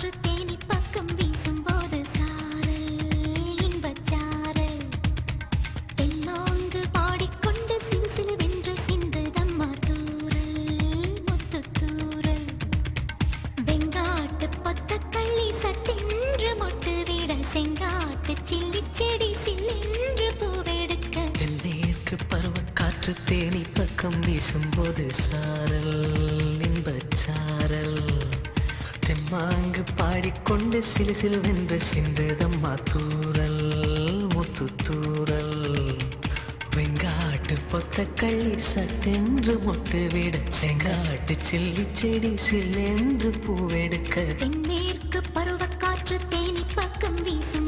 பருவக்காற்று தேனி பக்கம் வீசும்போது சாரல் இன்பச்சாரல் தென்மாங்கு பாடிக்கொண்டு சிறு சிலுவென்று சிந்துதம்மா தூரல் முத்துத்தூரல் வெங்காட்டு பொத்த கள்ளி சட்டென்று மொட்டு விட செங்காட்டு சில்லி செடி சில்லென்று பூவெடுக்க தென்மேற்கு பருவக்காற்று தேனி பக்கம் வீசும்போது சாரல் இன்பச்சாரல் தெம்மாங்கு பாடிக்கொண்டு சிலு சிலுவென்று சிந்துதம்மா தூரல் முத்துத்தூரல் வெங்காட்டு பொத்த கள்ளி சட்டென்று மொட்டு விட செங்காட்டு சில்லி செடி சில்லென்று பூவெடுக்க தென்மேற்கு பருவக்காற்று தேனி பக்கம் வீசும்